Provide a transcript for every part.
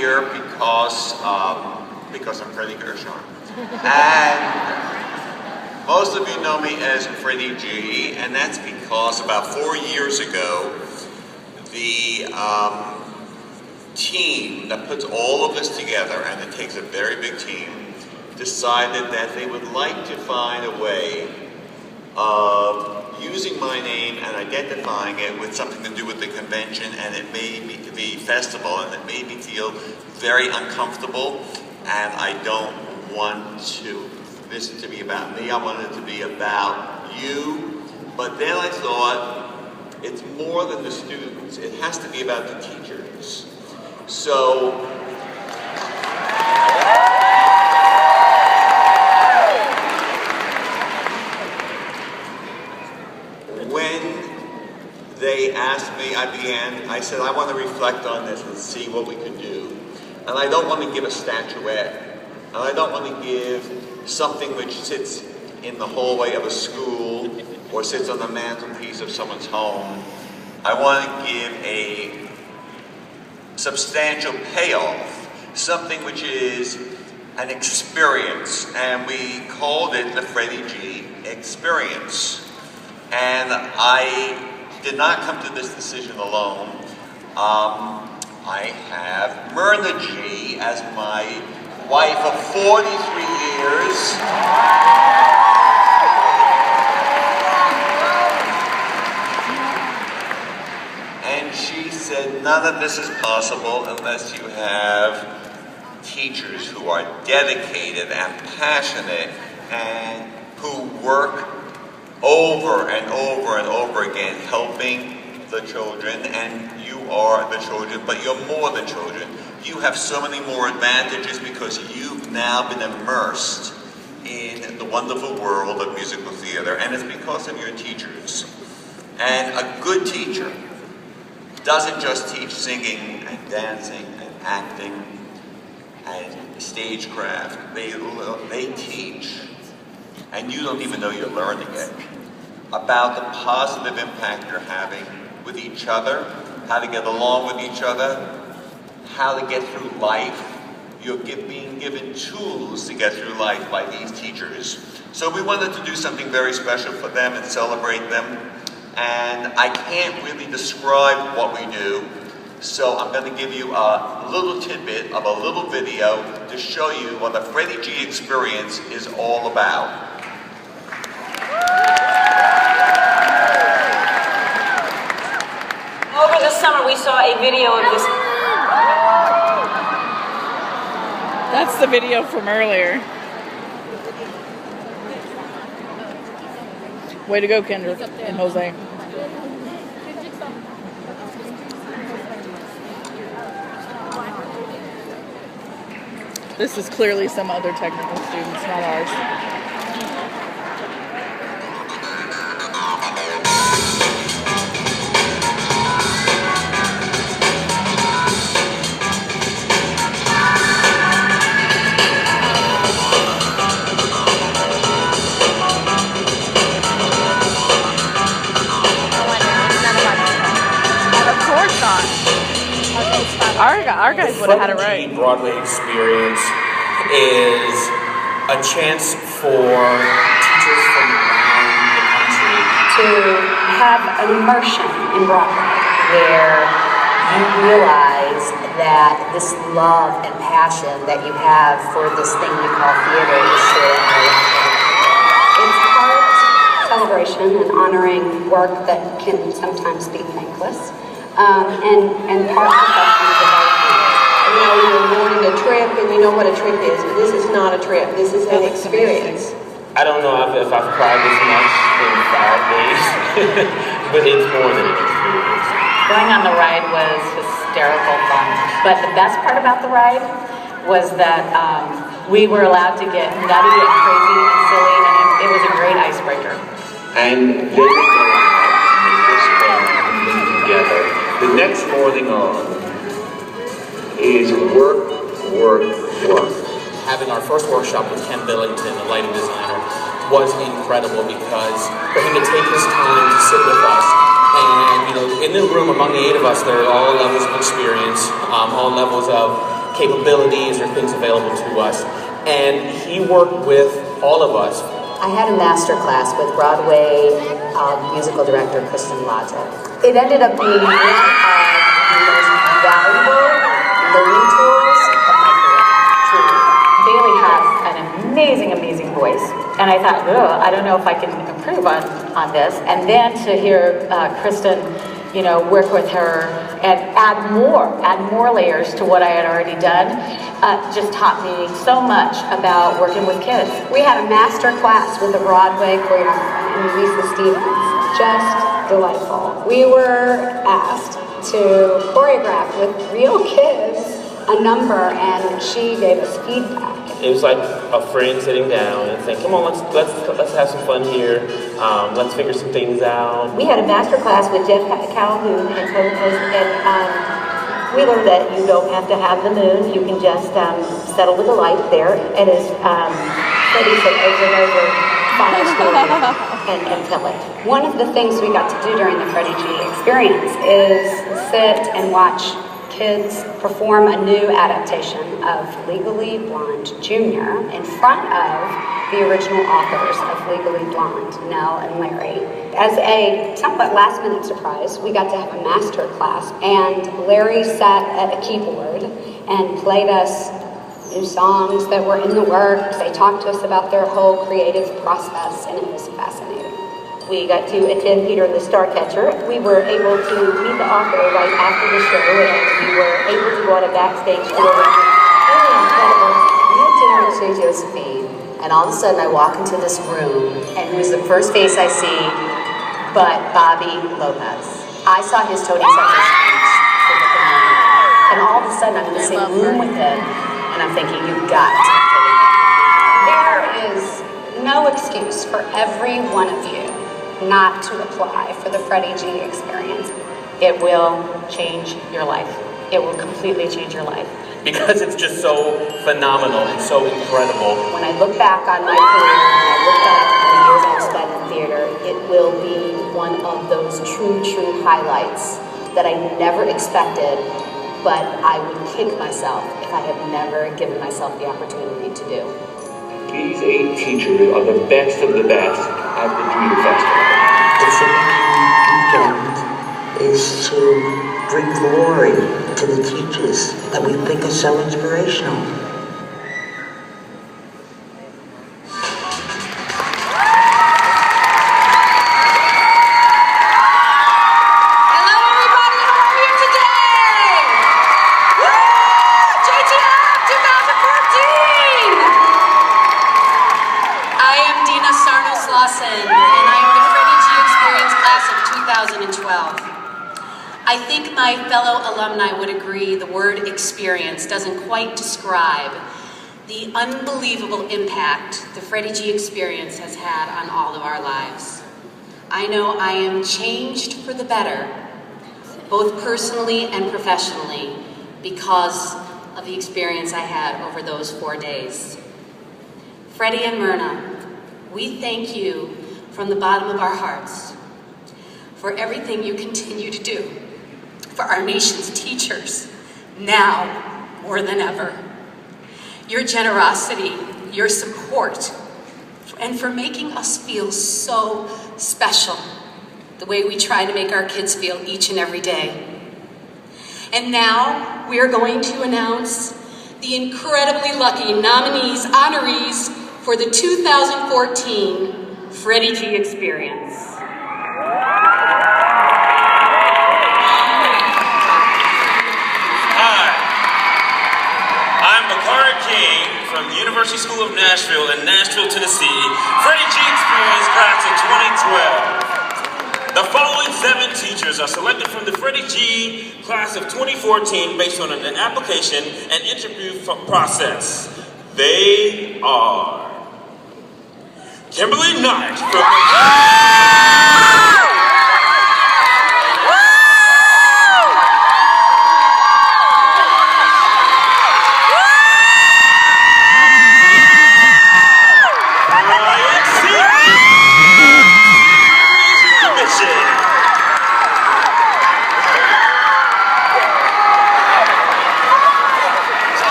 here because I'm Freddie Gershon. And most of you know me as Freddie G, and that's because about 4 years ago, the team that puts all of this together, and it takes a very big team, decided that they would like to find a way of using my name and identifying it with something to do with the convention, and it made me, the festival, and it made me feel very uncomfortable, and I don't want this to be about me. I want it to be about you. But then I thought, it's more than the students. It has to be about the teachers. So, when they asked me, I said, I want to reflect on this and see what we could do. And I don't want to give a statuette. And I don't want to give something which sits in the hallway of a school or sits on the mantelpiece of someone's home. I want to give a substantial payoff, something which is an experience. And we called it the Freddie G experience. And I did not come to this decision alone. I have Myrna G as my wife of 43 years. And she said, none of this is possible unless you have teachers who are dedicated and passionate and who work over and over and over again helping the children. And you are the children, but you're more than children. You have so many more advantages because you've now been immersed in the wonderful world of musical theater, and it's because of your teachers. And a good teacher doesn't just teach singing and dancing and acting and stagecraft. They teach, and you don't even know you're learning it, about the positive impact you're having with each other, how to get along with each other, how to get through life. You're being given tools to get through life by these teachers. So we wanted to do something very special for them and celebrate them. And I can't really describe what we do. So I'm going to give you a little tidbit of a little video to show you what the Freddie G experience is all about. Over the summer, we saw a video of this. That's the video from earlier. Way to go, Kendra and Jose. This is clearly some other technical students, not ours. Our guys would have had it right. The Broadway experience is a chance for teachers from around the country to have an immersion in Broadway where you realize that this love and passion that you have for this thing we call theater is shared. It's part celebration and honoring work that can sometimes be thankless, and part professional development. You know, you're awarding a trip, and you know what a trip is, but this is not a trip. This is an experience. I don't know if I've cried this much in 5 days, but it's more than an experience. Going on the ride was hysterical fun, but the best part about the ride was that we were allowed to get nutty and crazy and silly, and it was a great icebreaker. And they would go out and make this fun together. The next morning on is work. Having our first workshop with Ken Billington, the lighting designer, was incredible because for him to take his time to sit with us, and you know, in the room among the 8 of us, there are all levels of experience, all levels of capabilities or things available to us. And he worked with all of us. I had a master class with Broadway musical director Kristen Laza. It ended up being one of the most valuable learning tools of my career, truly. Bailey has an amazing, amazing voice. And I thought, I don't know if I can improve on this. And then to hear Kristen, work with her and add more layers to what I had already done, just taught me so much about working with kids. We had a master class with a Broadway choreographer named Lisa Stevens. Just delightful. We were asked to choreograph with real kids a number, and she gave us feedback. It was like a friend sitting down and saying, "Come on, let's have some fun here. Let's figure some things out." We had a master class with Jeff Calhoun, and we learned that you don't have to have the moon. You can just settle with the light there, and as Freddie said over and over, find a story and tell it. One of the things we got to do during the Freddie G experience is sit and watch kids perform a new adaptation of Legally Blonde Jr. in front of the original authors of Legally Blonde, Nell and Larry. As a somewhat last-minute surprise, we got to have a master class, and Larry sat at a keyboard and played us new songs that were in the works. They talked to us about their whole creative process, and it was fascinating. We got to attend Peter and the Starcatcher. We were able to meet the author right after the show, and we were able to go on a backstage tour. Really incredible. We had dinner at Chez Josephine, and all of a sudden I walk into this room, and who's the first face I see but Bobby Lopez. I saw his Tony Center speech for the community, and all of a sudden I'm in the same room with him, and I'm thinking, you've got to be kidding me. There is no excuse for every one of you not to apply for the Freddie G experience. It will change your life. It will completely change your life. Because it's just so phenomenal and so incredible. When I look back on my career, and I look back on the years I've spent in theater, it will be one of those true highlights that I never expected, but I would kick myself if I had never given myself the opportunity to do. These 8 teachers are the best of the best at the Dream Festival. The weekend is to bring glory to the teachers that we think are so inspirational. I think my fellow alumni would agree the word experience doesn't quite describe the unbelievable impact the Freddie G experience has had on all of our lives. I know I am changed for the better, both personally and professionally, because of the experience I had over those 4 days. Freddie and Myrna, we thank you from the bottom of our hearts for everything you continue to do for our nation's teachers, now more than ever. Your generosity, your support, and for making us feel so special, the way we try to make our kids feel each and every day. And now we are going to announce the incredibly lucky nominees, honorees for the 2014 Freddie G Experience. From the University School of Nashville in Nashville, Tennessee, Freddie G Experience Class of 2012. The following 7 teachers are selected from the Freddie G Class of 2014 based on an application and interview process. They are Kimberly Knight from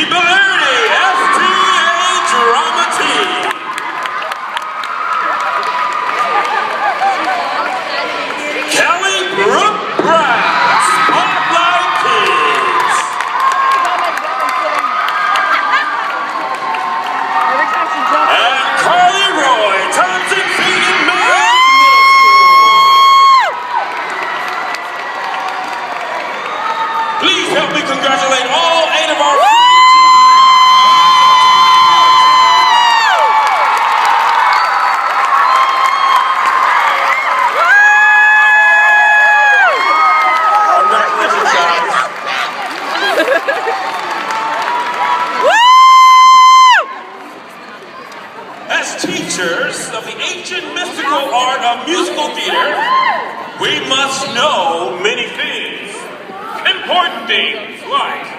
Balerdi, STA Drama Team. Kelly Brooke Brown, Spotlight Kids. And Carly Roy, Thompson Feeding Middle School. Please help me congratulate all 8 of our As teachers of the ancient mystical art of musical theater, we must know many things. Important things like